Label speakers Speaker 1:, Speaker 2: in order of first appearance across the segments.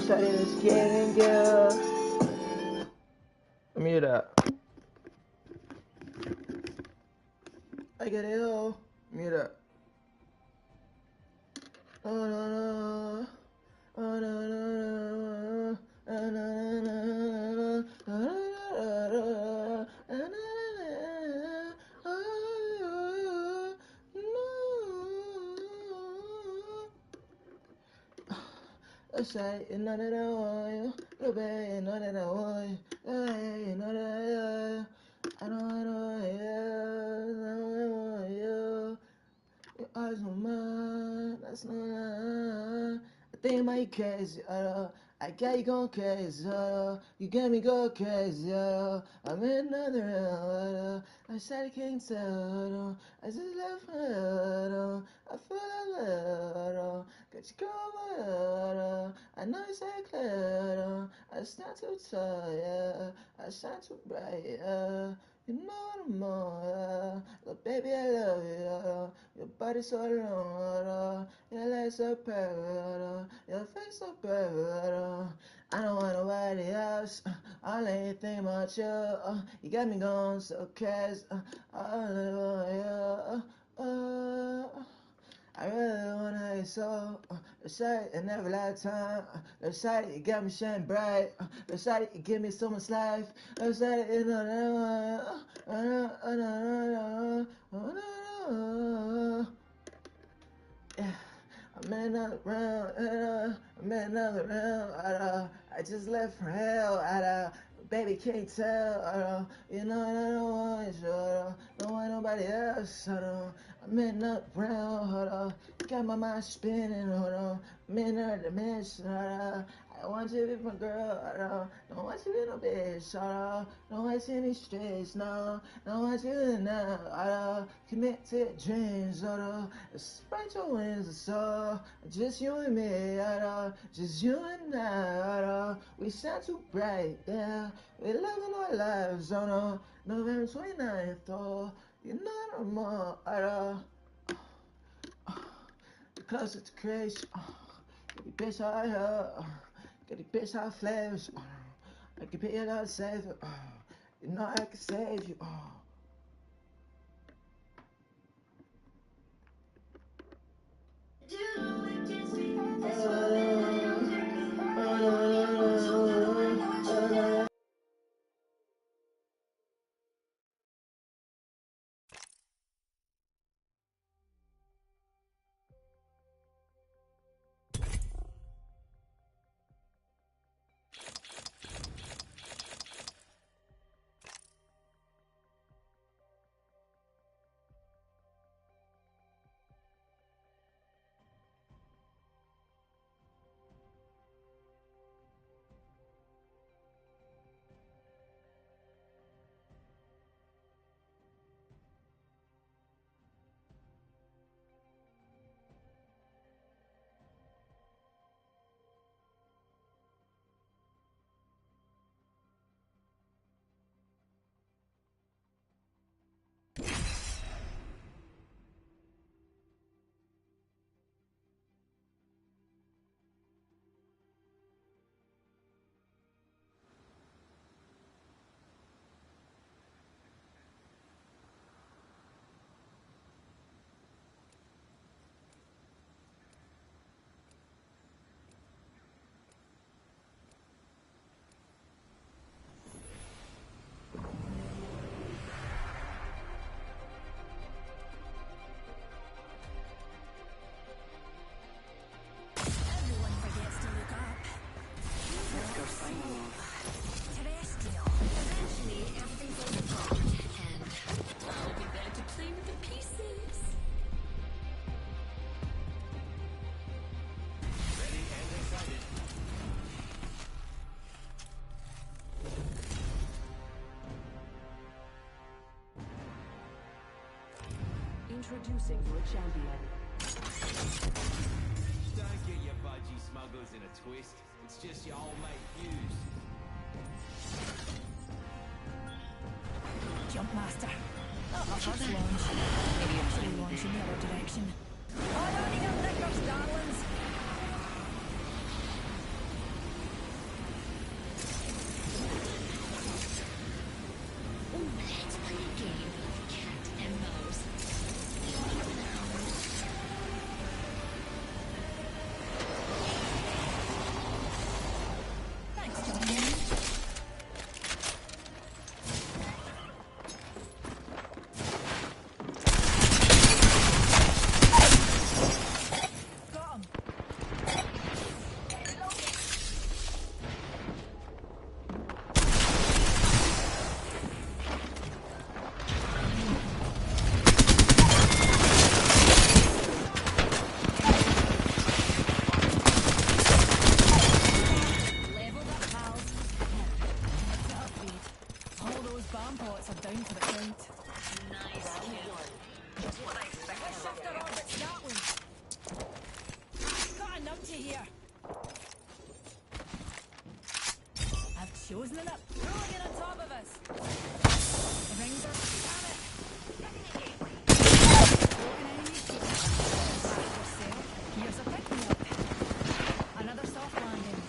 Speaker 1: Shawty is getting girl. Mute up. I get it all. Mute up. Oh no no. Oh no no no. Oh no no no. Oh no no no. I say, you know that I want you, little baby, you know that I want you, hey, you know that I want you, your eyes on mine, that's not lie. I think about you crazy, I got you going crazy, you got me go crazy, I'm in another round, I said I can't tell, I just left my head, I feel like got you covered, I know it's that clear, I stand too tired, I shine too bright, you know what I'm on, look baby I love you, your body so long, your legs so perfect, your face so perfect, I don't want nobody else, all I think about you, you got me going so crazy, all I want you, I really wanna hate so. Let's say in every lifetime. Let's say you got me shining bright. Let's say you give me so much life. Let's say you know that. Yeah. I'm in another round, I'm in another round, I just left from hell, baby can't tell, you know I don't want you, don't want nobody else, I'm in another round, got my mind spinning, I'm in another dimension, I want you to be my girl, don't want you to be no bitch, don't want you any stress, no, don't want you to know, commit to dreams, spread your wings, so just you and me, just you and I, we shine too bright, yeah, we living our lives, November 29th, you know no more, closer to creation, get the bitch out here, get the bitch out flash, I can pay you to save you, you know I can save you,
Speaker 2: Introducing your champion.
Speaker 3: Don't get your budgie smugglers in a twist. It's just your old mate Hughes.
Speaker 4: jump master. Not my first launch. Maybe a pre-launch in the other direction. On your knickers, darlings.
Speaker 5: Let's play a game of cat and mouse.
Speaker 4: Thanks, John. Got him. Leveled up, pals. Kept it upbeat. All those bomb pots are down for the count.
Speaker 5: Nice kill.
Speaker 4: Let's shift our orbits that way. Got a numpty here. I've chosen it up. Rolling in on top of us. The rings are damn it. Broken enemy shield. Back for sale. Here's a pick me up. Another soft landing.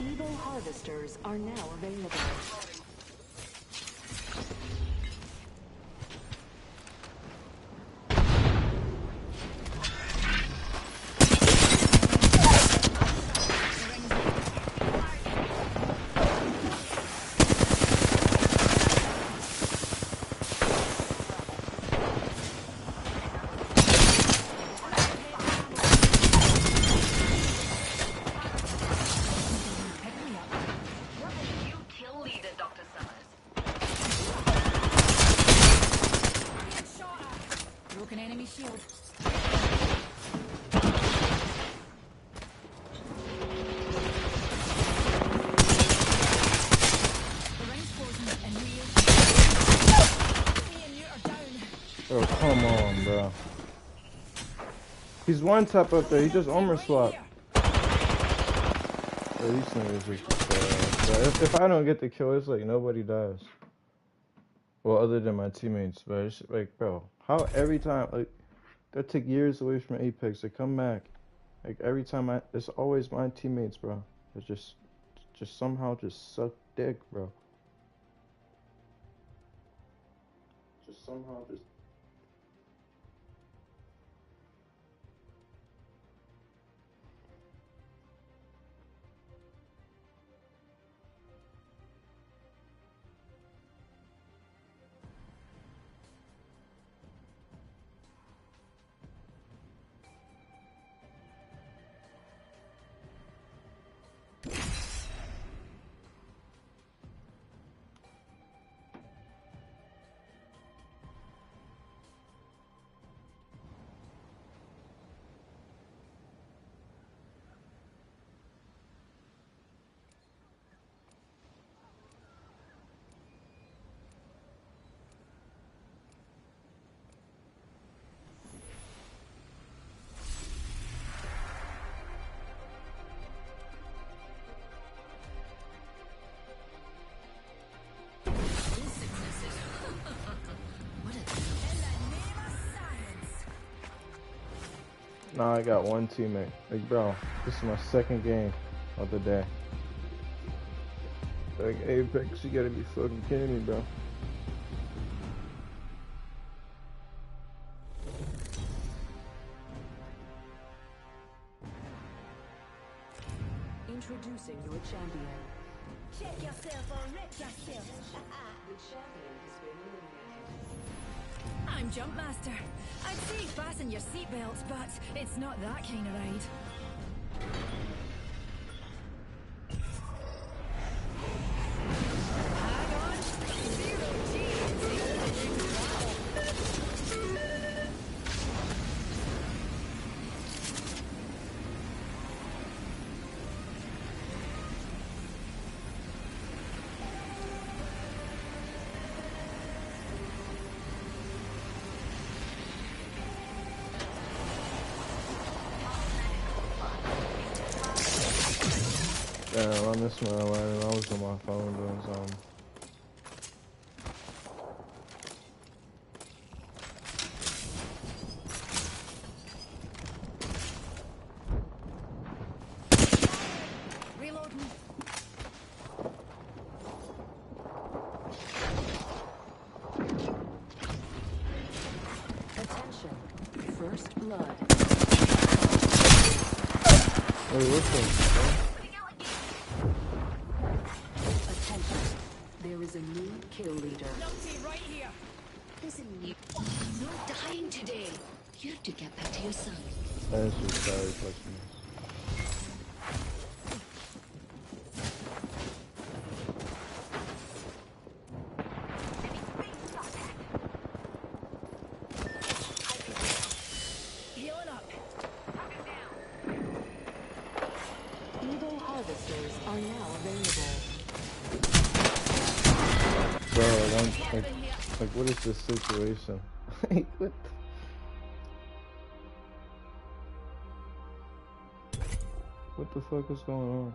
Speaker 2: Evo harvesters are now available.
Speaker 4: Pick me up.
Speaker 5: You kill leader, Dr. Summers.
Speaker 4: Get shot at. Broken enemy shield. The ring's closing and me and you are down.
Speaker 6: Oh, come on, bro. He's one tap up there. He just armor swapped.
Speaker 4: Here.
Speaker 6: Bro, these niggas is just bro. If I don't get the kill, it's like nobody dies. Well, other than my teammates, but it's like, bro, how every time, like, that took years away from Apex to come back. Like, every time it's always my teammates, bro. It's just somehow just suck dick, bro. Just somehow just. Nah, I got one teammate. Like, bro, this is my second game of the day. Like, Apex, you gotta be fucking kidding me, bro.
Speaker 2: Introducing your champion.
Speaker 5: Check yourself or wreck yourself.
Speaker 2: The champion has been eliminated.
Speaker 4: I'm Jump Master. I'd say fasten your seatbelts, but it's not that kind of ride. Hang on. Zero G.
Speaker 6: I missed my alarm. I was on my phone doing something.
Speaker 4: Reloading.
Speaker 2: Attention. First blood.
Speaker 6: Wait, what's this?
Speaker 2: Attention. There is a new kill leader.
Speaker 4: Numpty right here.
Speaker 5: Listen, you. No dying today. You have to get back to your son.
Speaker 6: That's just sorry questions.
Speaker 4: Healing up.
Speaker 2: Evo harvesters are now available.
Speaker 6: Bro, like, what is this situation? Like, what the fuck is going on?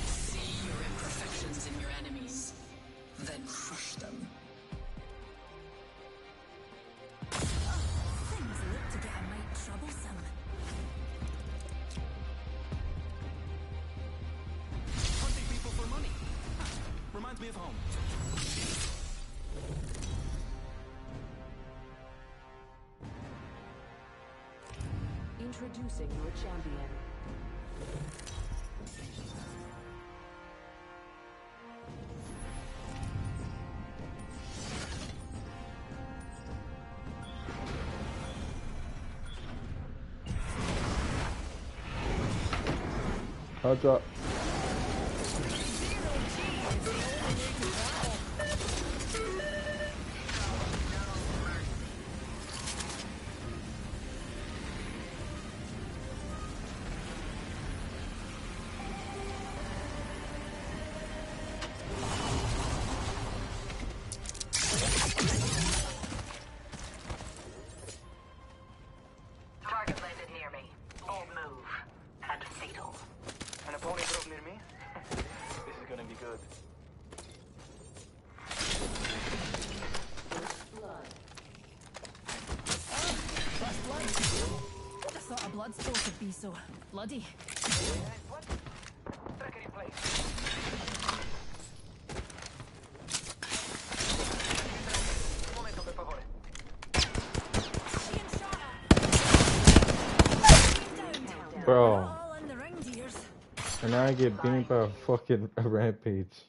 Speaker 5: See your imperfections in your enemies, then crush them.
Speaker 4: Things look to get a mite troublesome.
Speaker 3: Hunting people for money. Reminds me of home.
Speaker 2: Introducing your champion.
Speaker 6: I'll drop.
Speaker 5: Target landed near me. Bold move. And fatal.
Speaker 3: An opponent drove near me? This is gonna be good.
Speaker 2: First blood.
Speaker 4: First blood. Who'd have thought a blood sport would be so bloody?
Speaker 3: What? Tracker in place. Un momento, per favore.
Speaker 4: Being shot at.
Speaker 6: Bro.
Speaker 4: All in the ring, dears.
Speaker 6: And now I get beamed by a fucking rampage.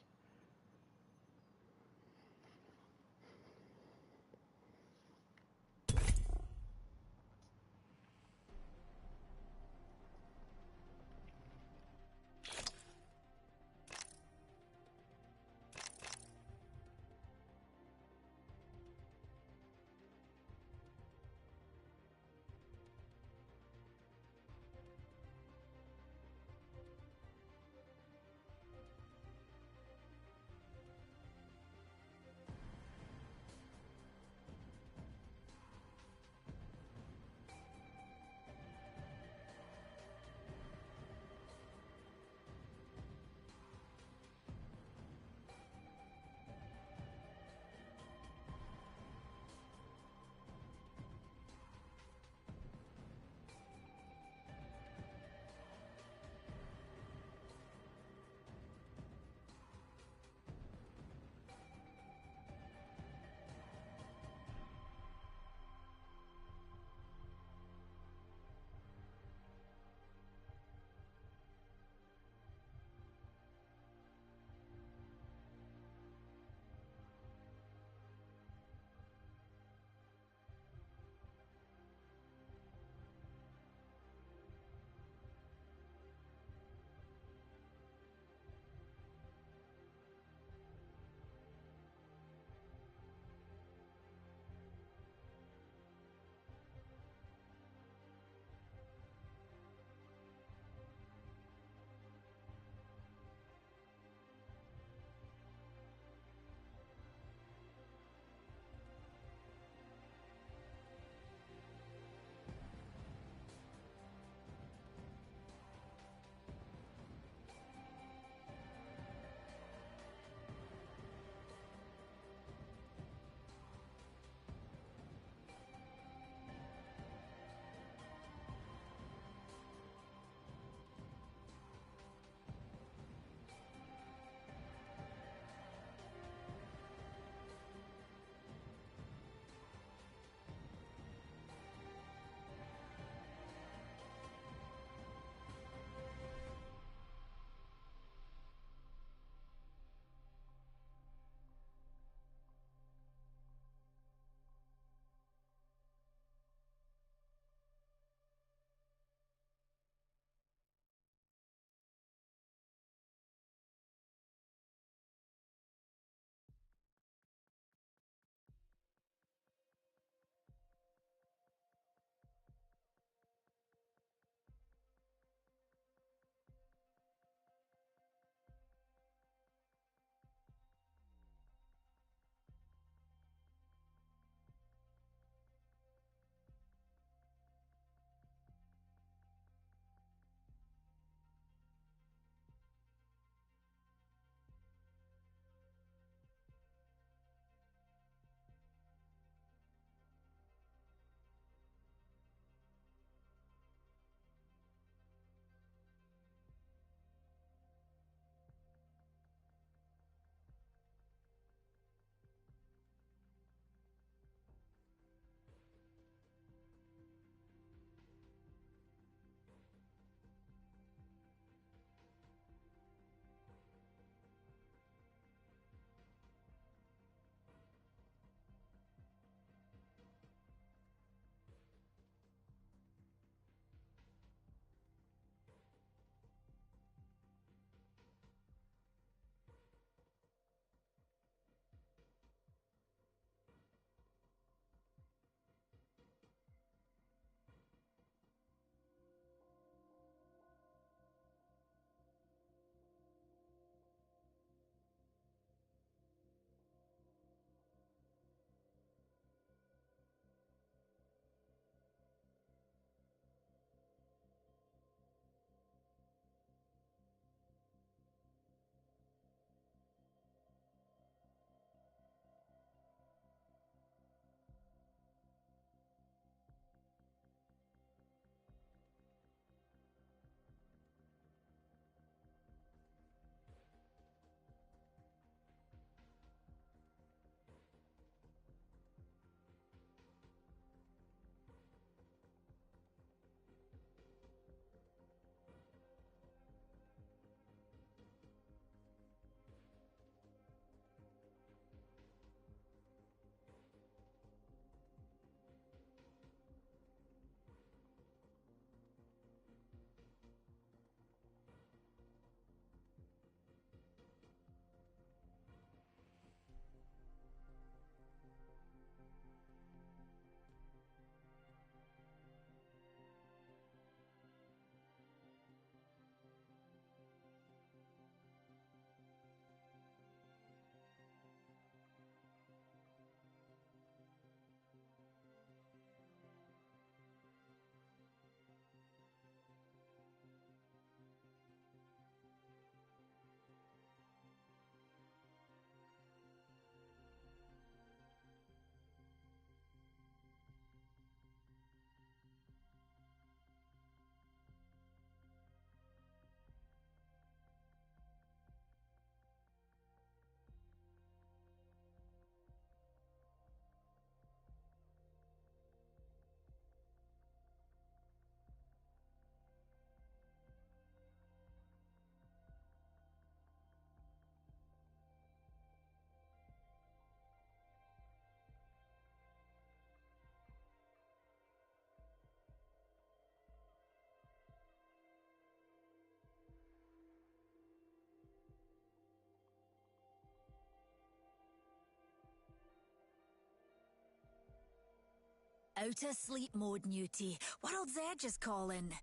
Speaker 4: Out of sleep mode, Newty. World's Edge is calling.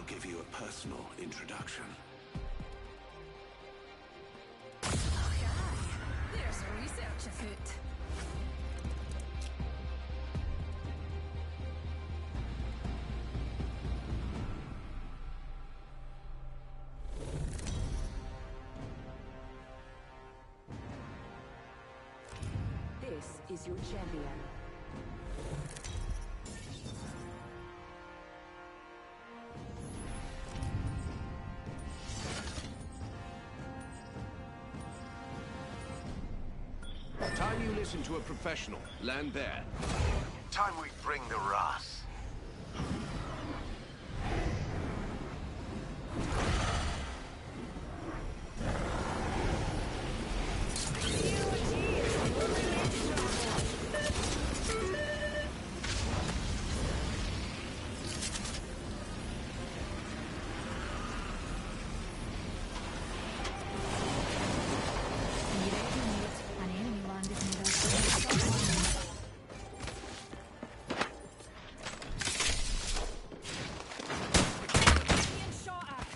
Speaker 3: I'll give you a personal introduction.
Speaker 4: Okay, there's research afoot.
Speaker 2: This is your champion.
Speaker 3: Time you listen to a professional. Land there.
Speaker 7: Time we bring the wrath.
Speaker 4: An enemy landed near us. Being shot at.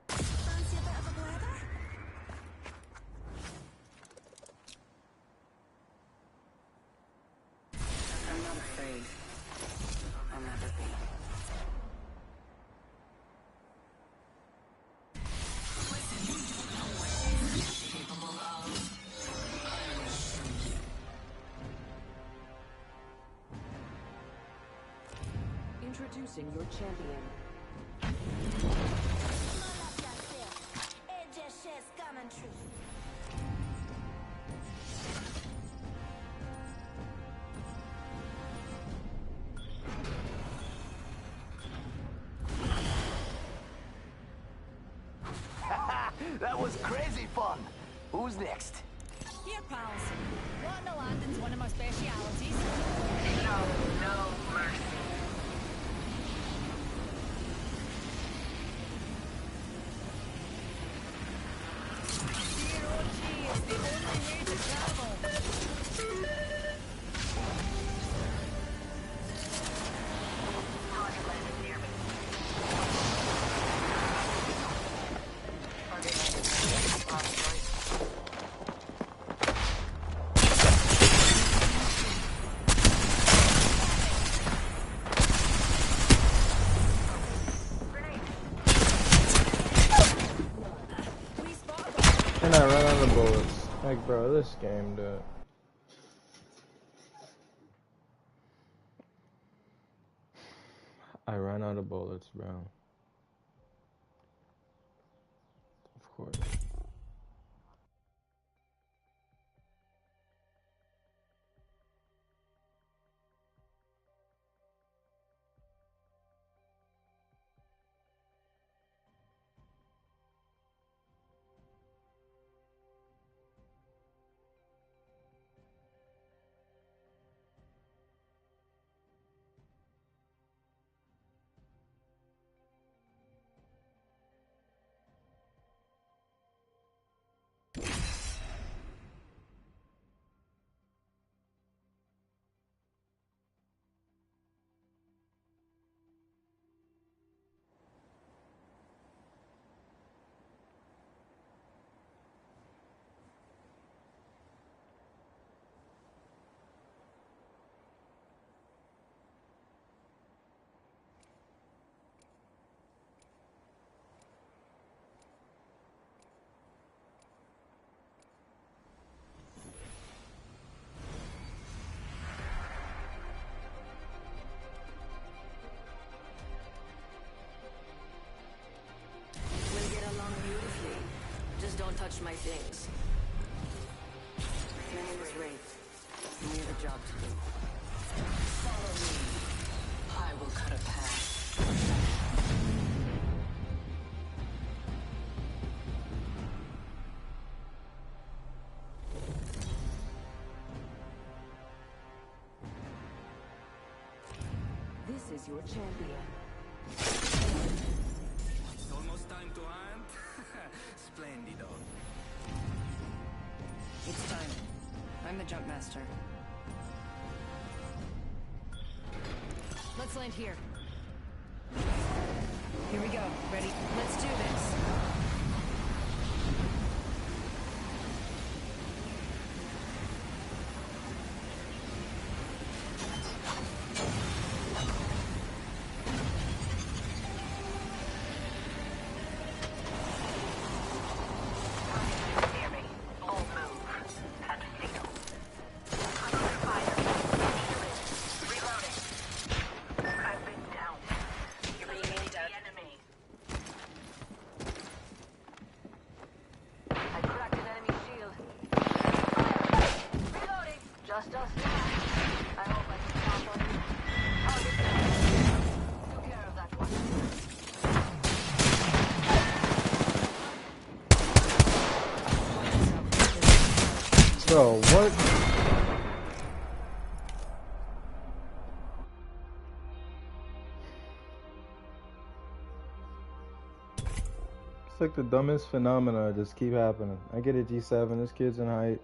Speaker 4: Fancy a bit of a blather?
Speaker 5: I'm not afraid. I'll never be.
Speaker 2: Introducing your champion.
Speaker 7: That was crazy fun. Who's next?
Speaker 4: Here, pals. Wanting to landing's one of my specialities.
Speaker 5: Show no mercy.
Speaker 4: Zero G is the only way to travel.
Speaker 5: Target landed near me. Target landed near me. Lost choice. Grenade.
Speaker 4: We spotted them.
Speaker 6: And I run out of bullets. Like, bro, this game, dude. I ran out of bullets, bro. Of course.
Speaker 2: Just don't touch my things. My name is Wraith. And we have a job to do. Follow me. I will cut a path. This is your champion.
Speaker 3: It's almost time to hunt. Splendido.
Speaker 4: It's time. I'm the jump master. Let's land here. Here we go. Ready? Let's do this.
Speaker 5: Near me. Bold move. And fatal. Under fire. Reloading. I've been down. You're being aimed at. Enemy. I cracked an enemy shield. Reloading. Just us now. I hope I can count on you. Target down. Took care of that one.
Speaker 6: Bro, what? It's like the dumbest phenomena just keep happening. I get a G7, this kid's in height.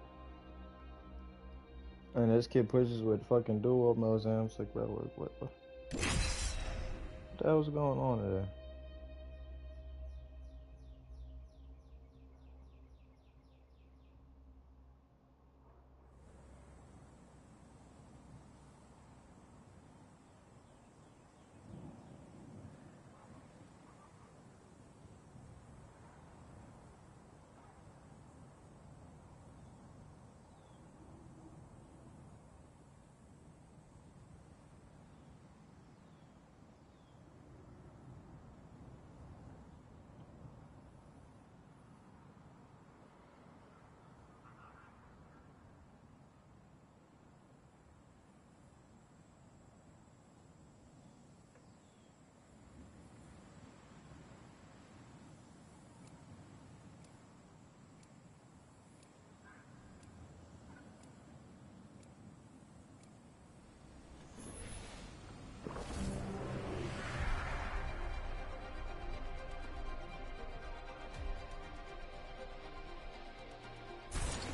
Speaker 6: And this kid pushes with fucking dual Mozams. Like, bro, what the hell's going on there?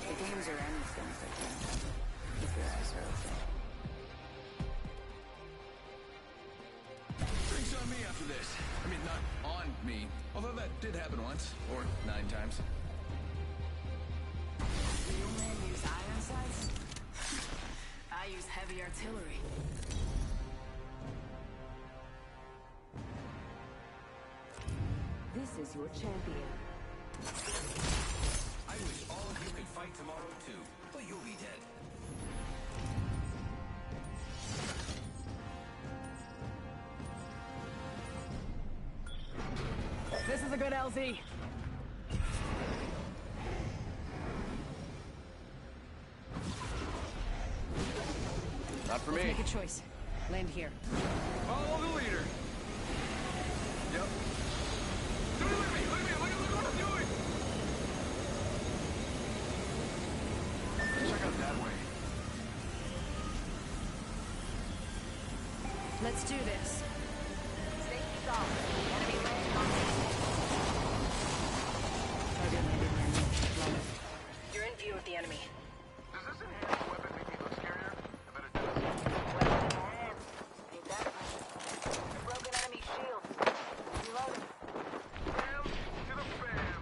Speaker 2: The games are anything if I can. If your eyes are open.
Speaker 3: Drinks on me after this. I mean, not on me. Although that did happen once. Or 9 times.
Speaker 2: You men use iron sights? I use heavy artillery. This is your champion.
Speaker 3: I wish all of you could fight tomorrow too. But you'll be dead.
Speaker 2: This is a good LZ.
Speaker 3: Not for
Speaker 4: Let's
Speaker 3: me.
Speaker 4: make a choice. Land here.
Speaker 3: Follow the leader. Yep. Look at me! Look at me! Look what I'm doing! Check out that way.
Speaker 4: Let's do this.
Speaker 5: Stay solid. Enemy landing on me.
Speaker 4: Target landed near me. Love it.
Speaker 5: You're in view of the enemy.
Speaker 7: Does this enhanced weapon make me look scarier? I bet it does.
Speaker 5: Weapon in hand. Ain't that much? A broken enemy shield. Reloading.
Speaker 7: Bam to the fam.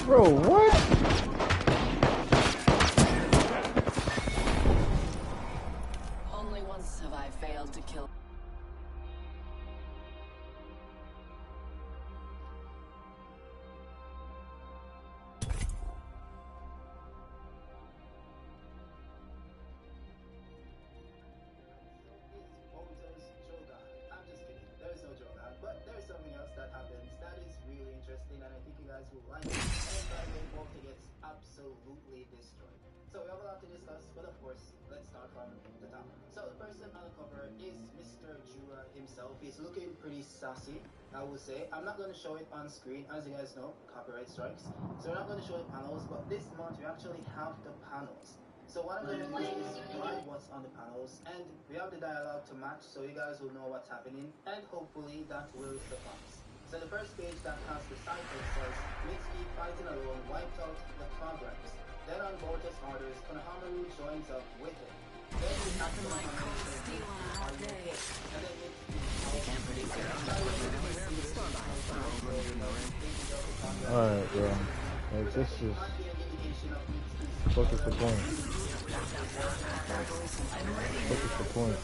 Speaker 6: Bro, what?
Speaker 2: Only once have I failed to kill.
Speaker 1: himself. He's looking pretty sassy, I would say. I'm not going to show it on screen, as you guys know, copyright strikes. So we're not going to show the panels, but this month we actually have the panels. So what I'm going to do is write what's on the panels, and we have the dialogue to match, so you guys will know what's happening, and hopefully that will suffice. So the first page that has the cipher says, Mitsuki fighting alone wiped out the progress. Then on Boruto's orders, Konohamaru joins up with him. Then we have
Speaker 2: Nothing like cold steel on a hot day.
Speaker 1: and then Mitsuki
Speaker 2: Can't predict your own store bought.
Speaker 6: Alright, bro. Like, this is... What is the point? What is the point?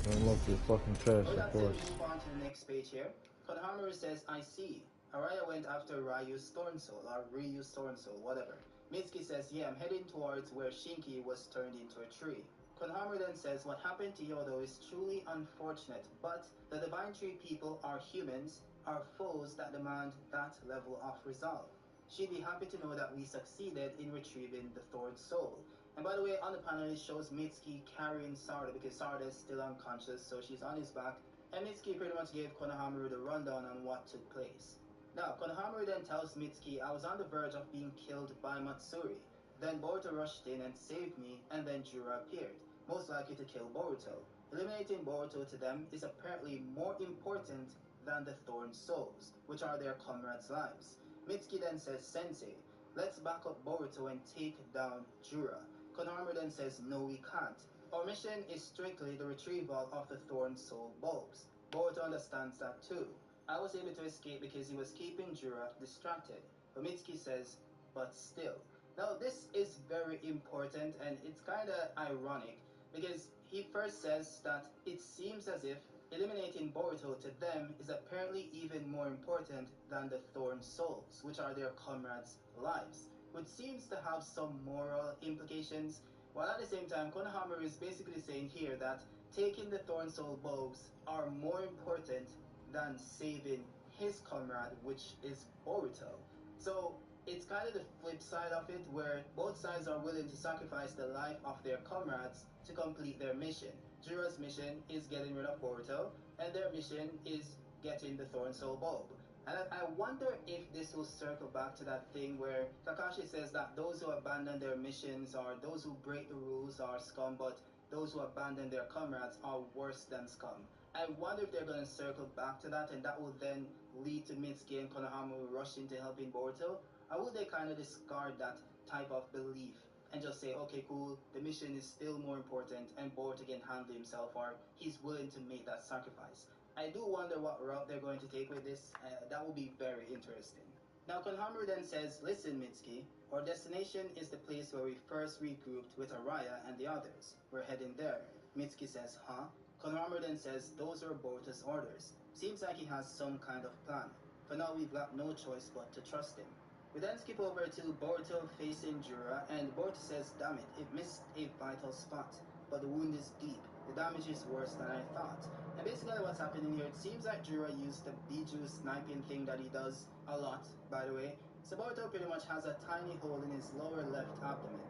Speaker 6: Don't look your fucking chest, of course.
Speaker 1: Move on to the next page here. Konohamaru says, I see. Araya went after Ryu's Storm Soul, or Ryu's Storm Soul, whatever. Mitsuki says, yeah, I'm heading towards where Shinki was turned into a tree. Konohamaru then says, what happened to Yodo is truly unfortunate, but the Divine Tree people are humans, are foes that demand that level of resolve. She'd be happy to know that we succeeded in retrieving the Thorn Soul. And by the way, on the panel it shows Mitsuki carrying Sarada because Sarada is still unconscious, so she's on his back. And Mitsuki pretty much gave Konohamaru the rundown on what took place. Now, Konohamaru then tells Mitsuki, I was on the verge of being killed by Matsuri. Then Boruto rushed in and saved me, and then Jura appeared, most likely to kill Boruto. Eliminating Boruto to them is apparently more important than the Thorn Souls, which are their comrades' lives. Mitsuki then says, Sensei, let's back up Boruto and take down Jura. Konohamaru then says, no we can't. Our mission is strictly the retrieval of the Thorn Soul bulbs. Boruto understands that too. I was able to escape because he was keeping Jura distracted. But Mitsuki says, but still. Now this is very important and it's kinda ironic because he first says that it seems as if eliminating Boruto to them is apparently even more important than the Thorn Souls, which are their comrades' lives, which seems to have some moral implications, while at the same time Konohamaru is basically saying here that taking the Thorn Soul bulbs are more important than saving his comrade, which is Boruto. So it's kind of the flip side of it, where both sides are willing to sacrifice the life of their comrades to complete their mission. Jura's mission is getting rid of Boruto, and their mission is getting the Thorn Soul bulb. And I wonder if this will circle back to that thing where Kakashi says that those who abandon their missions or those who break the rules are scum, but those who abandon their comrades are worse than scum. I wonder if they're going to circle back to that, and that will then lead to Mitsuki and Konohamaru rushing to helping Boruto, or will they kind of discard that type of belief and just say, okay, cool, the mission is still more important and Boruto can handle himself, or he's willing to make that sacrifice. I do wonder what route they're going to take with this. That will be very interesting. Now, Konohamaru then says, listen, Mitsuki, our destination is the place where we first regrouped with Araya and the others. We're heading there. Mitsuki says, huh? Konohamaru then says, those are Boruto's orders. Seems like he has some kind of plan. For now, we've got no choice but to trust him. We then skip over to Boruto facing Jura, and Boruto says, damn it missed a vital spot. But the wound is deep. The damage is worse than I thought. And basically what's happening here, it seems like Jura used the Biju sniping thing that he does a lot, by the way. So Boruto pretty much has a tiny hole in his lower left abdomen.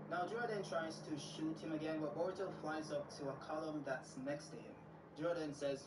Speaker 1: Now Jura then tries to shoot him again, but Boruto flies up to a column that's next to him. Jura then says,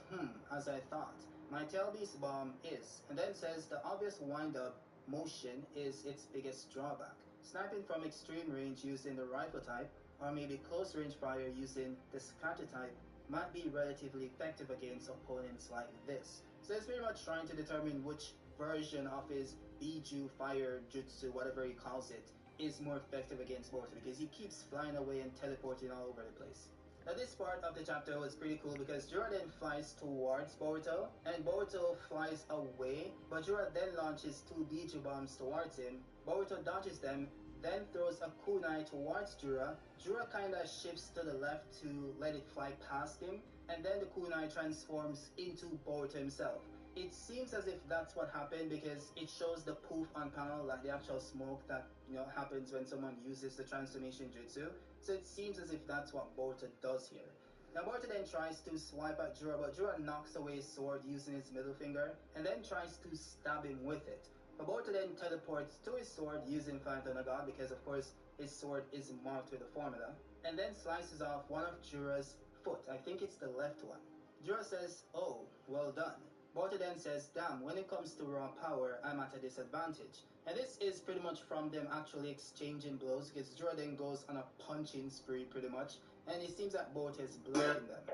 Speaker 1: as I thought. My tail beast bomb is, and then says the obvious wind-up motion is its biggest drawback. Sniping from extreme range using the rifle type, or maybe close range fire using the scatter type, might be relatively effective against opponents like this. So it's pretty much trying to determine which version of his Biju fire jutsu, whatever he calls it, is more effective against Boruto, because he keeps flying away and teleporting all over the place. Now this part of the chapter was pretty cool because Jura then flies towards Boruto, and Boruto flies away, but Jura then launches two Biju bombs towards him. Boruto dodges them, then throws a kunai towards Jura. Jura kinda shifts to the left to let it fly past him, and then the kunai transforms into Boruto himself. It seems as if that's what happened because it shows the poof on panel, like the actual smoke that happens when someone uses the transformation jutsu. So it seems as if that's what Boruto does here. Now Boruto then tries to swipe at Jura, but Jura knocks away his sword using his middle finger, and then tries to stab him with it. But Boruto then teleports to his sword using Phantom God, because of course his sword is marked with the formula, and then slices off one of Jura's foot. I think it's the left one. Jura says, oh, well done. Boruto then says, damn, when it comes to raw power, I'm at a disadvantage. And this is pretty much from them actually exchanging blows, because Jura then goes on a punching spree pretty much, and it seems that Boruto is blocking them.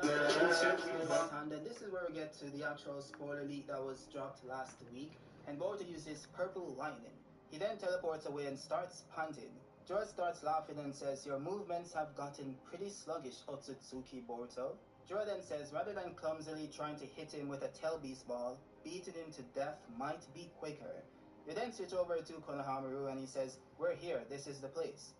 Speaker 1: Now, and then this is where we get to the actual spoiler leak that was dropped last week, and Boruto uses purple lightning. He then teleports away and starts panting. Jura starts laughing and says, your movements have gotten pretty sluggish, Otsutsuki Boruto. Jura then says, rather than clumsily trying to hit him with a tail beast ball, beating him to death might be quicker. We then switch over to Konohamaru and he says, we're here, this is the place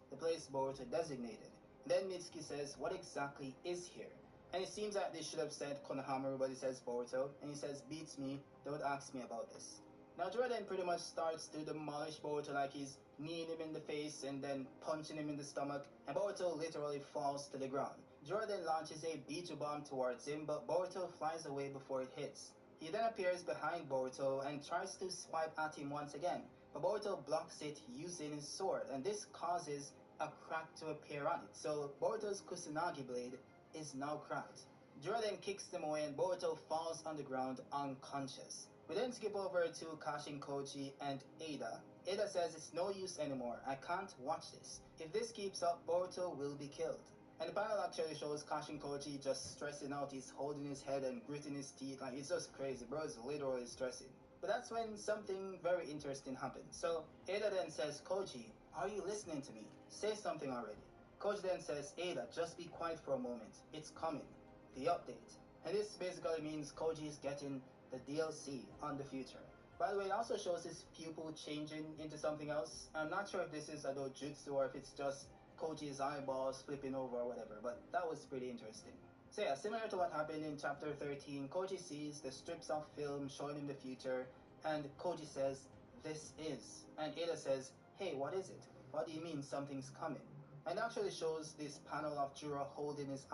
Speaker 1: Boruto designated. And then Mitsuki says, what exactly is here? And it seems that they should have said Konohamaru, but it says Boruto, and he says, beats me, don't ask me about this. Now Jura then pretty much starts to demolish Boruto like he's kneeing him in the face and then punching him in the stomach, and Boruto literally falls to the ground. Jura then launches a Biju bomb towards him, but Boruto flies away before it hits. He then appears behind Boruto and tries to swipe at him once again, but Boruto blocks it using his sword, and this causes a crack to appear on it. So Boruto's Kusanagi blade is now cracked. Jura then kicks him away and Boruto falls on the ground unconscious. We then skip over to Kashin Koji and Ada. Ada says it's no use anymore, I can't watch this. If this keeps up, Boruto will be killed. And the panel actually shows Kashin Koji just stressing out. He's holding his head and gritting his teeth. Like, it's just crazy. Bro is literally stressing. But that's when something very interesting happens. So Ada then says, Koji, are you listening to me? Say something already. Koji then says, Ada, just be quiet for a moment. It's coming. The update. And this basically means Koji is getting the DLC on the future. By the way, it also shows his pupil changing into something else. I'm not sure if this is a dojutsu or if it's just Koji's eyeballs flipping over or whatever, but that was pretty interesting. So yeah, similar to what happened in chapter 13, Koji sees the strips of film showing him the future, and Koji says, this is. And Ada says, hey, what is it? What do you mean something's coming? And it actually shows this panel of Jura holding his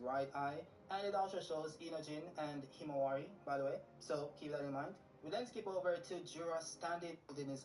Speaker 1: right eye, and it also shows Inojin and Himawari, by the way, so keep that in mind. We then skip over to Jura standing holding his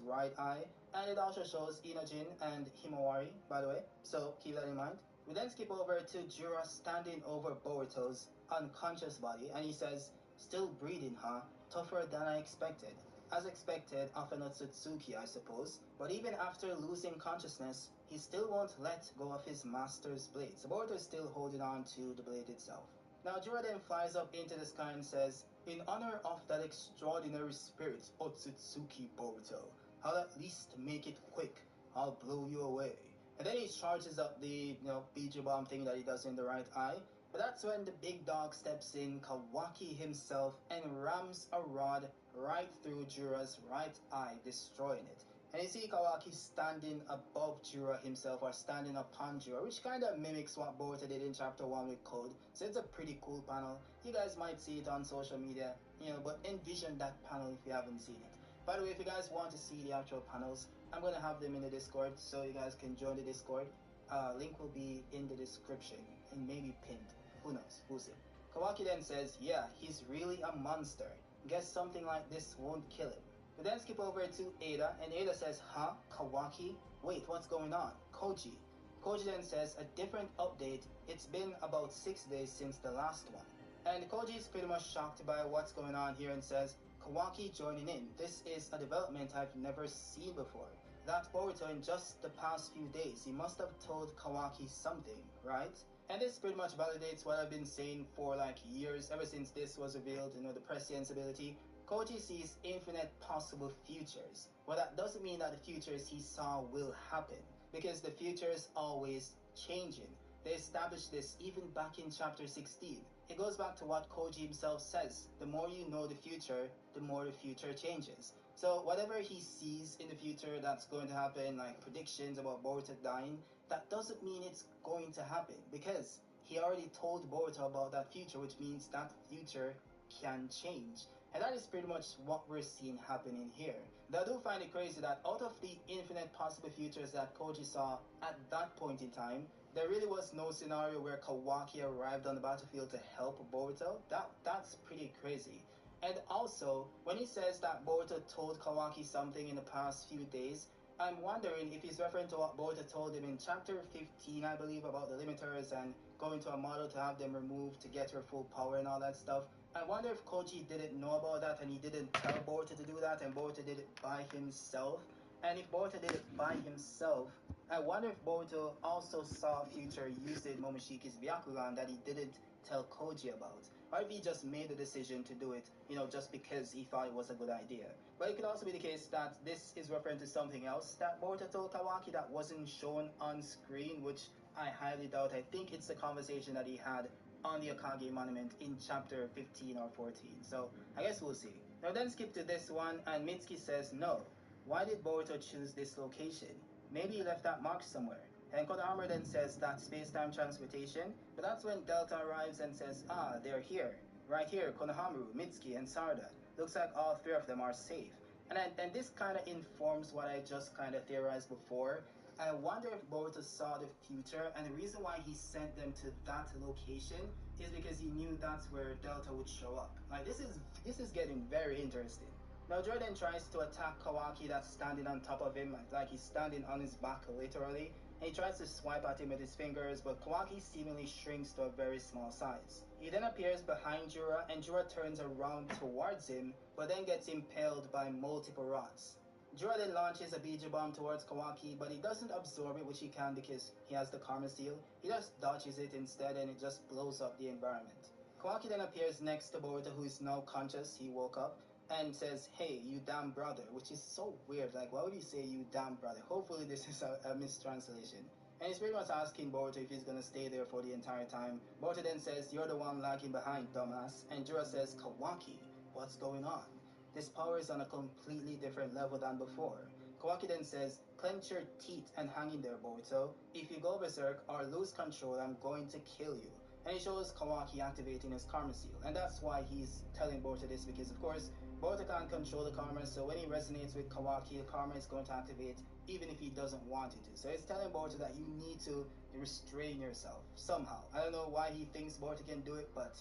Speaker 1: right eye, and it also shows Inojin and Himawari, by the way, so keep that in mind. We then skip over to Jura standing over Boruto's unconscious body, and he says, still breathing, huh? Tougher than I expected. As expected of an Otsutsuki, I suppose, but even after losing consciousness, he still won't let go of his master's blade, so Boruto is still holding on to the blade itself. Now Jura then flies up into the sky and says, in honor of that extraordinary spirit, Otsutsuki Boruto, I'll at least make it quick. I'll blow you away. And then he charges up the, Biju bomb thing that he does in the right eye. But that's when the big dog steps in, Kawaki himself, and rams a rod right through Jura's right eye, destroying it. And you see Kawaki standing above Jura himself, or standing upon Jura, which kind of mimics what Boruto did in chapter 1 with Code. So it's a pretty cool panel. You guys might see it on social media, but envision that panel if you haven't seen it. By the way, if you guys want to see the actual panels, I'm going to have them in the Discord, so you guys can join the Discord. Link will be in the description, and maybe pinned. Who knows? We'll see. Kawaki then says, yeah, he's really a monster. Guess something like this won't kill him. We then skip over to Ada, and Ada says, huh? Kawaki? Wait, what's going on? Koji. Koji then says, a different update. It's been about 6 days since the last one. And Koji is pretty much shocked by what's going on here and says, Kawaki joining in. This is a development I've never seen before. That Boruto in just the past few days, he must have told Kawaki something, right? And this pretty much validates what I've been saying for like years, ever since this was revealed, the prescience ability. Koji sees infinite possible futures. Well, that doesn't mean that the futures he saw will happen, because the future is always changing. They established this even back in chapter 16. It goes back to what Koji himself says. The more you know the future, the more the future changes. So whatever he sees in the future that's going to happen, like predictions about Boruto dying, that doesn't mean it's going to happen, because he already told Boruto about that future, which means that future can change. And that is pretty much what we're seeing happening here. But I do find it crazy that out of the infinite possible futures that Koji saw at that point in time, there really was no scenario where Kawaki arrived on the battlefield to help Boruto. That's pretty crazy. And also, when he says that Boruto told Kawaki something in the past few days,
Speaker 8: I'm wondering if he's referring to what Boruto told him in chapter 15, I believe, about the limiters and going to a model to have them removed to get her full power and all that stuff. I wonder if Koji didn't know about that and he didn't tell Boruto to do that and Boruto did it by himself. And if Boruto did it by himself, I wonder if Boruto also saw future using Momoshiki's Byakugan that he didn't tell Koji about. Or if he just made the decision to do it, just because he thought it was a good idea. But it could also be the case that this is referring to something else that Boruto told Kawaki that wasn't shown on screen, which I highly doubt. I think it's the conversation that he had on the Akage monument in chapter 15 or 14. So I guess we'll see. Now then skip to this one, and Mitsuki says no. Why did Boruto choose this location? Maybe he left that mark somewhere. And Konohamaru then says that space-time transportation, but that's when Delta arrives and says, they're here. Right here, Konohamaru, Mitsuki, and Sarada. Looks like all three of them are safe. And this kind of informs what I just kind of theorized before. I wonder if Boruto saw the future, and the reason why he sent them to that location is because he knew that's where Delta would show up. Like, this is getting very interesting. Now Jordan tries to attack Kawaki that's standing on top of him, like he's standing on his back literally, and he tries to swipe at him with his fingers, but Kawaki seemingly shrinks to a very small size. He then appears behind Jura, and Jura turns around towards him, but then gets impaled by multiple rods. Jura then launches a Bija bomb towards Kawaki, but he doesn't absorb it, which he can because he has the Karma Seal. He just dodges it instead, and it just blows up the environment. Kawaki then appears next to Boruto, who is now conscious. He woke up and says, "Hey, you damn brother," which is so weird. Like, why would he say you damn brother? Hopefully this is a mistranslation. And he's pretty much asking Boruto if he's gonna stay there for the entire time. Boruto then says, "You're the one lagging behind, dumbass." And Jura says, "Kawaki, what's going on? This power is on a completely different level than before." Kawaki then says, "Clench your teeth and hang in there, Boruto. If you go berserk or lose control, I'm going to kill you." And he shows Kawaki activating his Karma Seal. And that's why he's telling Boruto this, because of course, Boruto can't control the Karma, so when he resonates with Kawaki, the Karma is going to activate even if he doesn't want it to. So it's telling Boruto that you need to restrain yourself somehow. I don't know why he thinks Boruto can do it, but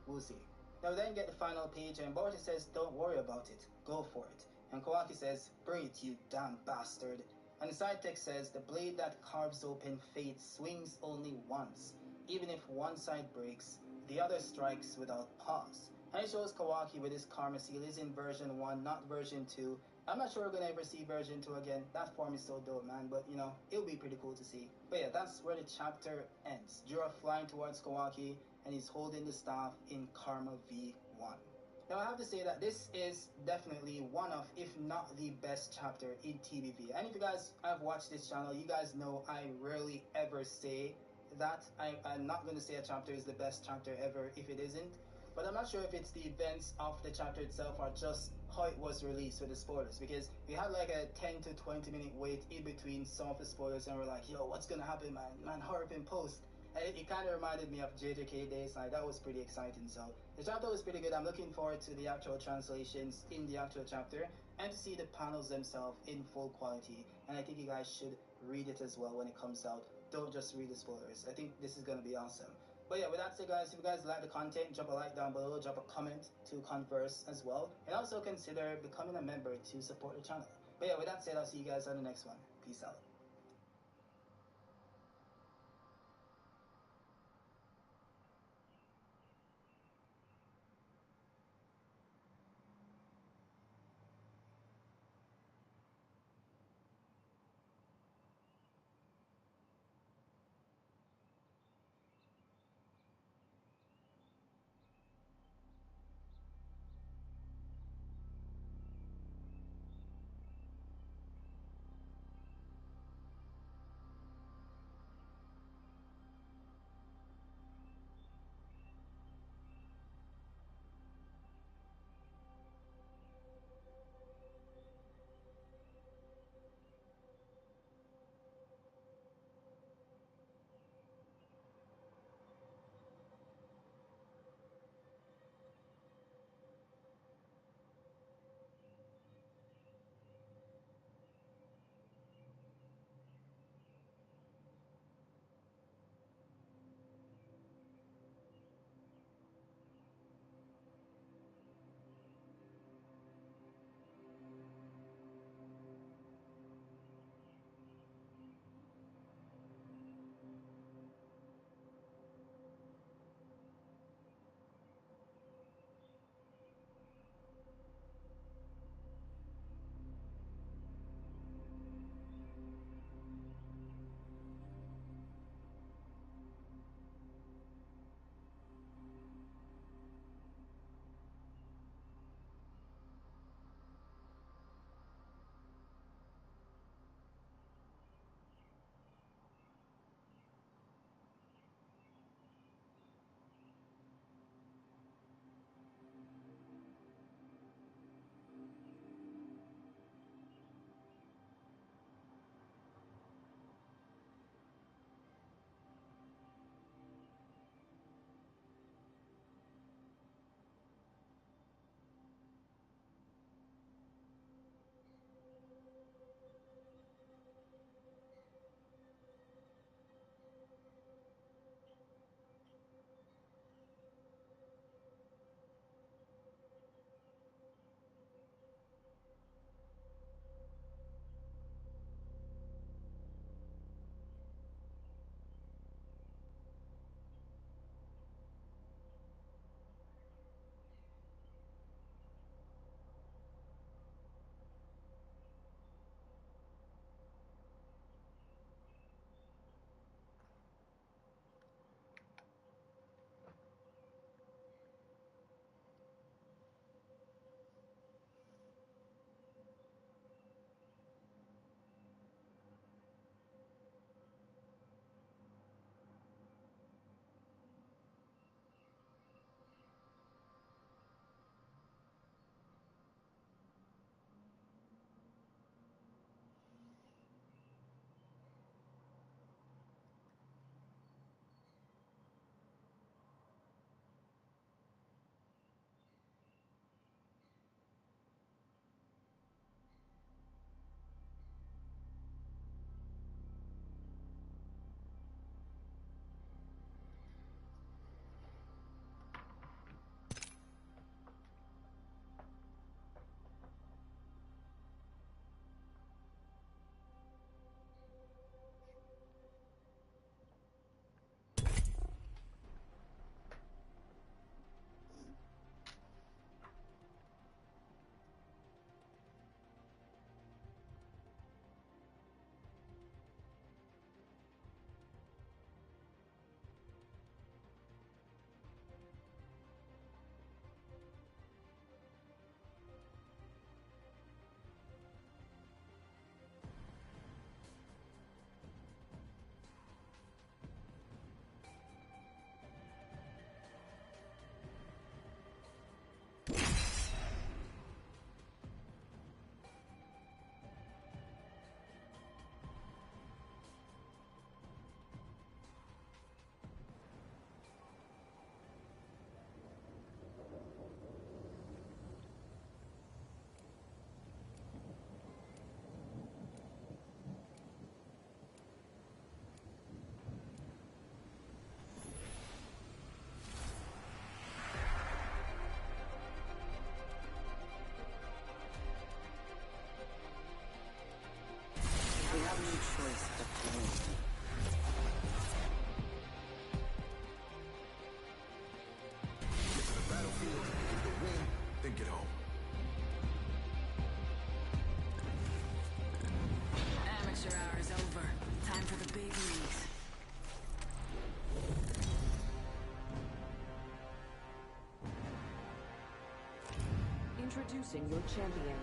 Speaker 8: we'll see. Now then get the final page, and Boruto says, "Don't worry about it, go for it." And Kawaki says, "Bring it, you damn bastard." And the side text says, "The blade that carves open fate swings only once. Even if one side breaks, the other strikes without pause." And it shows Kawaki with his Karma Seal is in version 1, not version 2. I'm not sure we're gonna ever see version 2 again. That form is so dope, man, but it'll be pretty cool to see. But yeah, that's where the chapter ends. Jura flying towards Kawaki, and he's holding the staff in Karma V1. Now I have to say that this is definitely one of, if not the best chapter in TBV. And if you guys have watched this channel, you guys know I rarely ever say that. I'm not going to say a chapter is the best chapter ever if it isn't. But I'm not sure if it's the events of the chapter itself or just how it was released with the spoilers. Because we had like a 10 to 20 minute wait in between some of the spoilers, and we're like, yo, what's gonna happen, man? Man, hurry up and post. And it kind of reminded me of JJK days. Like, that was pretty exciting. So the chapter was pretty good. I'm looking forward to the actual translations in the actual chapter and to see the panels themselves in full quality. And I think you guys should read it as well when it comes out. Don't just read the spoilers. I think this is gonna be awesome. But yeah, with that said, guys, if you guys like the content, drop a like down below, drop a comment to converse as well, and also consider becoming a member to support the channel. But yeah, with that said, I'll see you guys on the next one. Peace out.
Speaker 2: Introducing your champion.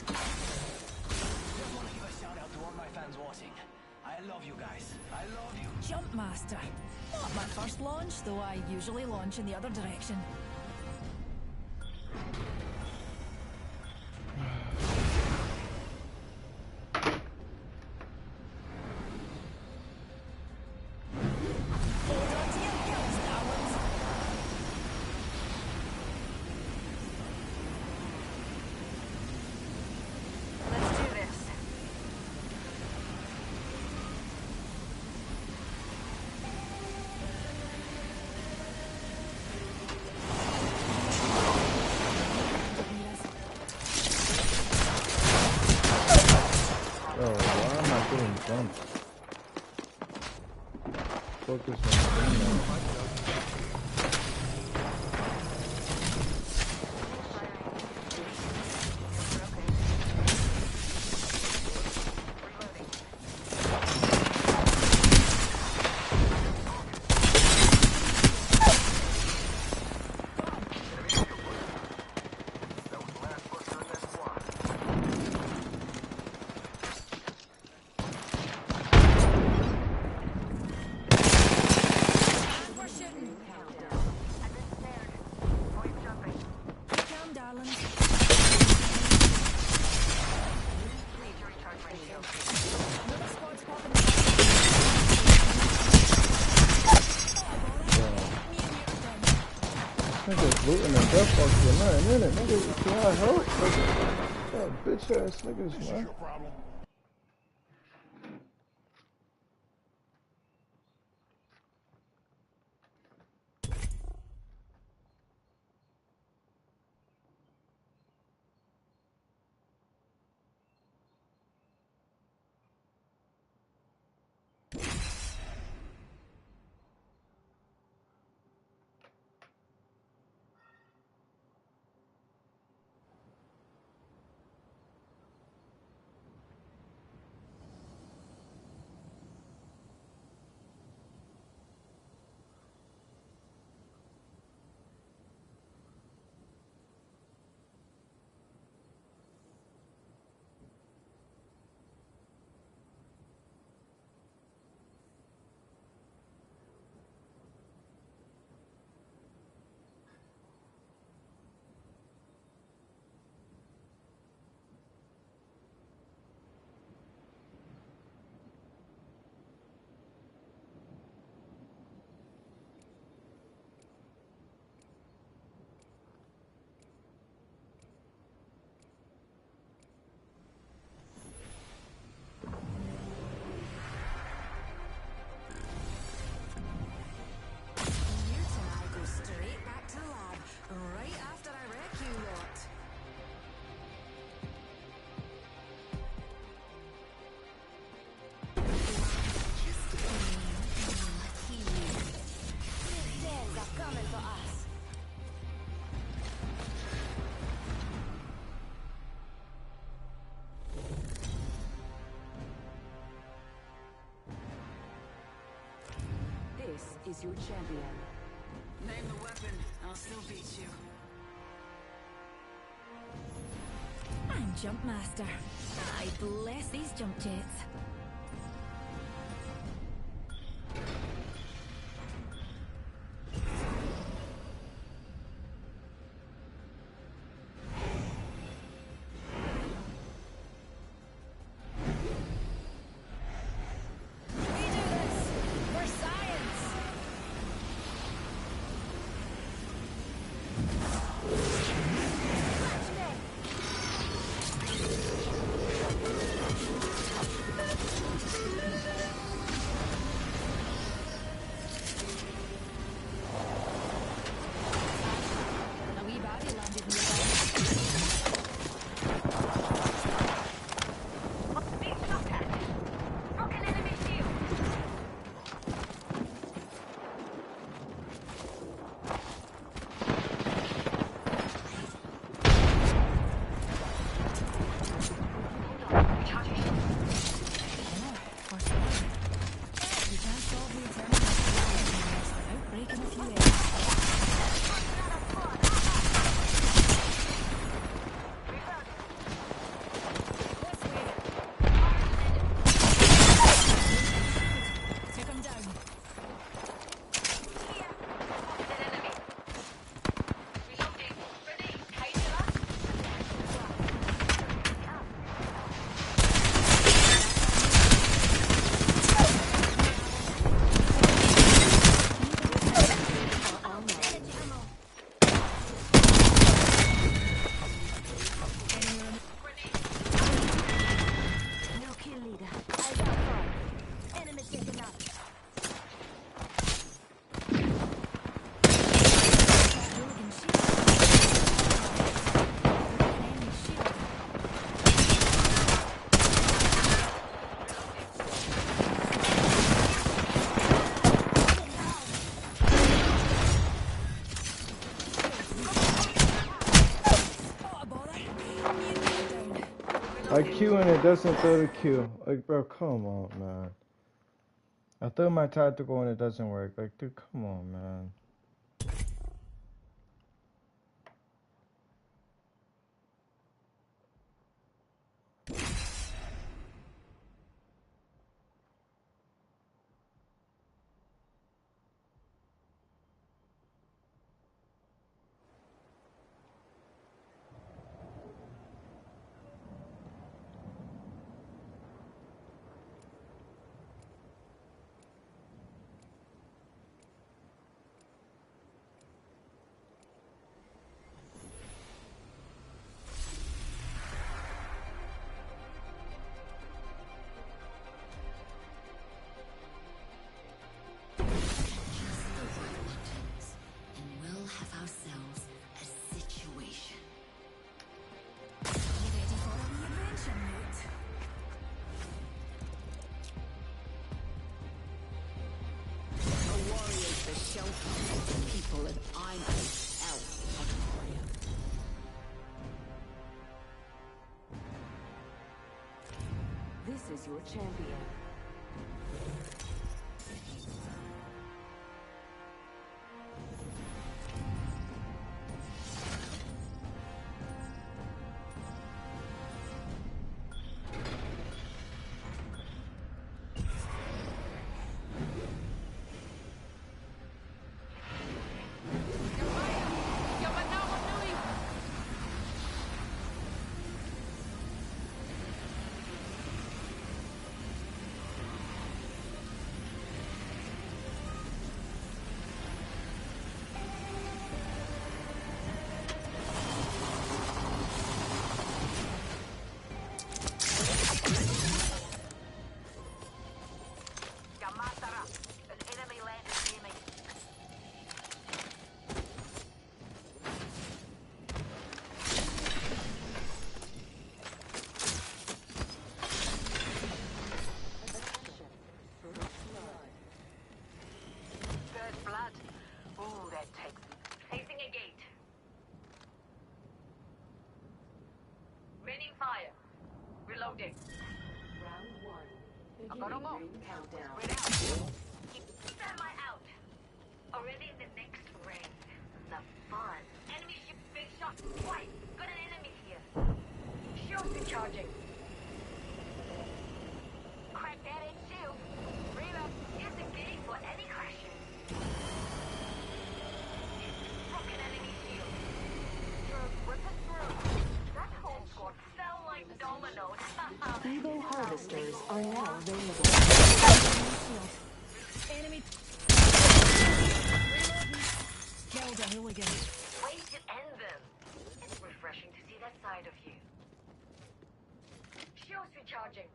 Speaker 7: Just want to give a shout out to all my fans watching. I love you guys. I love you.
Speaker 4: Jump Master. Not my first launch, though I usually launch in the other direction. Hold on to your kills, darlings.
Speaker 5: Let's do this.
Speaker 6: Bro, why am I getting jumped? Focus on the thing,
Speaker 4: We're shooting.
Speaker 5: I've been snared. Voice jumping.
Speaker 4: Calm, darlings.
Speaker 5: Need to recharge my shield.
Speaker 4: Another squad's popping. Me and you're done.
Speaker 6: Niggas looting and death box for 9 minutes. Niggas, can I help? That bitch ass niggas, man.
Speaker 4: Mute and I go straight back to the lab, right after I wreck you lot.
Speaker 5: Things are coming for us.
Speaker 2: This is your champion. Name the weapon, I'll still beat you.
Speaker 4: I'm Jump Master. I bless these jump jets. We do this for science.
Speaker 5: Catch me.
Speaker 6: I Q and it doesn't throw the Q. Like, bro, come on, man. I throw my tactical and it doesn't work. Like, dude, come on, man.
Speaker 4: And we'll have ourselves a situation. You ready for a wee adventure, mate?
Speaker 2: A warrior is the shelter of the people, and I'm myself a warrior.
Speaker 5: This is your champion.
Speaker 2: Reloading.
Speaker 5: Round one.
Speaker 2: I gotta go.
Speaker 5: Ring countdown.
Speaker 2: Spread out. Stand my out. Already in the next ring. The fun. Enemy ship big shot twice. Got an enemy here. Shields recharging. Crack that H2. Reload. Here's the gate for any crashes. Broken enemy shield. Rip it through. That whole squad fell like dominoes.
Speaker 5: Evo harvesters are now available.
Speaker 4: Enemy. Killed a hooligan.
Speaker 2: Ways to end them. It's refreshing to see that side of you. Shields recharging.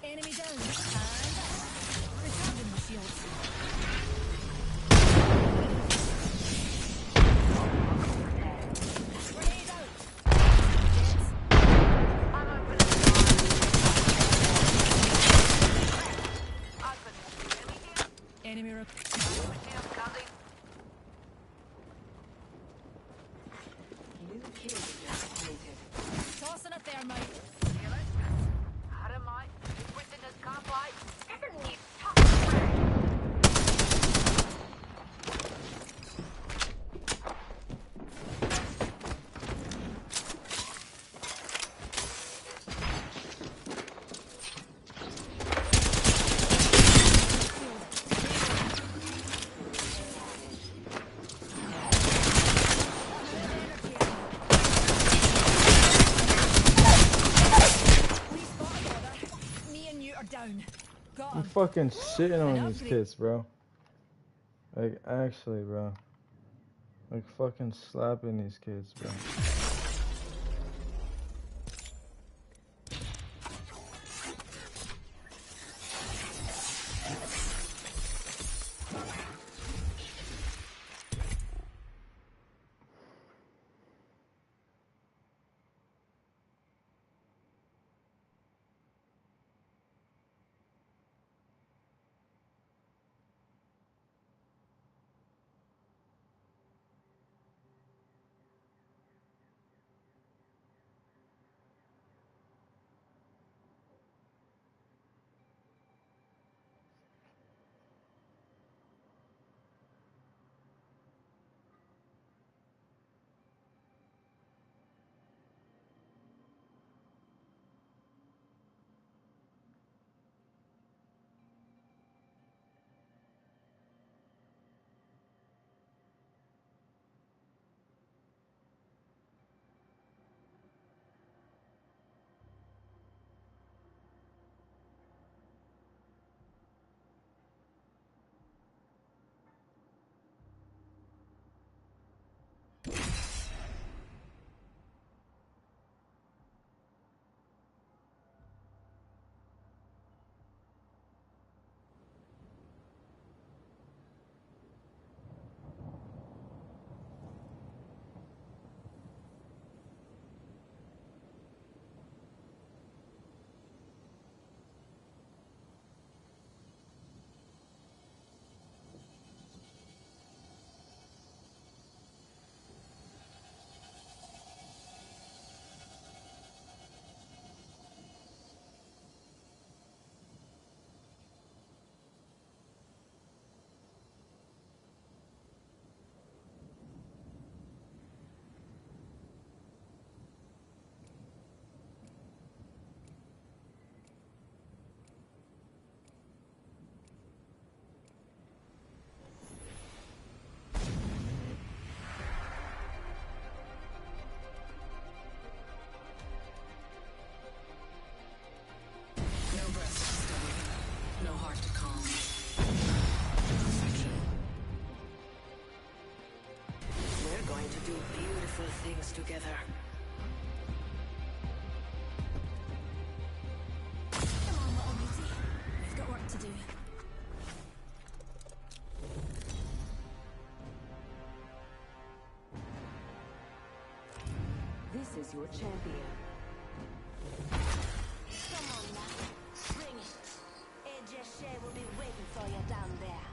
Speaker 4: Enemy down. And recharging the shields. Grenade out. Yes.
Speaker 2: I'm opening
Speaker 4: Enemy rep.
Speaker 5: New kill activated.
Speaker 4: Tossing a thermite. Me and you are down. Got
Speaker 6: I'm
Speaker 4: him.
Speaker 6: fucking shitting on these kids, bro. Like, actually, bro. Like, fucking slapping these kids, bro.
Speaker 5: This is your champion. Come on now, bring it. AJ Shea will be waiting for you down there.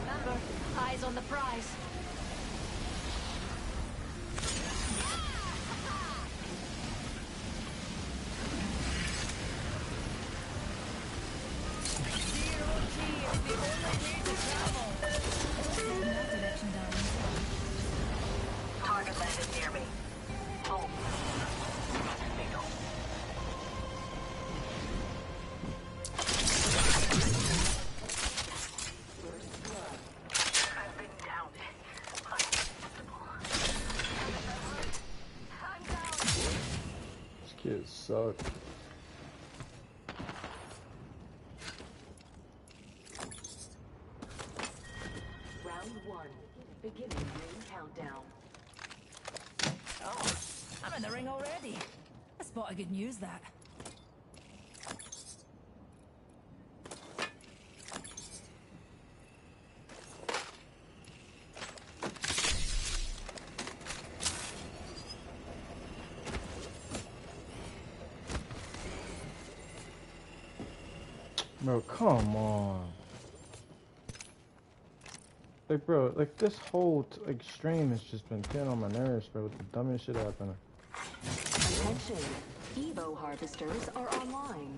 Speaker 5: Remember, eyes on the prize.
Speaker 2: Target landed near me. Home. Bingo. I've been downed. Unacceptable. I'm down.
Speaker 6: This kid sucks.
Speaker 5: Round 1. Beginning ring countdown.
Speaker 4: Oh, I'm in the ring already. A spot of good news, that.
Speaker 6: Bro, come on. Like, bro, like this whole like stream has just been getting on my nerves, bro, with the dumbest shit happening.
Speaker 5: Attention. Evo harvesters are online.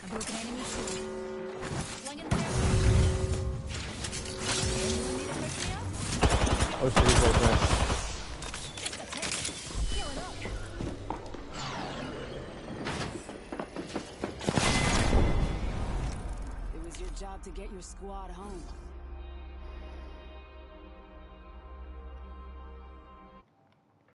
Speaker 4: A broken enemy shield. Slinging there. Anyone need a pick me up?
Speaker 6: Oh shit, he's right there.
Speaker 4: Just a tick. Healing up.
Speaker 5: It was your job to get your squad home.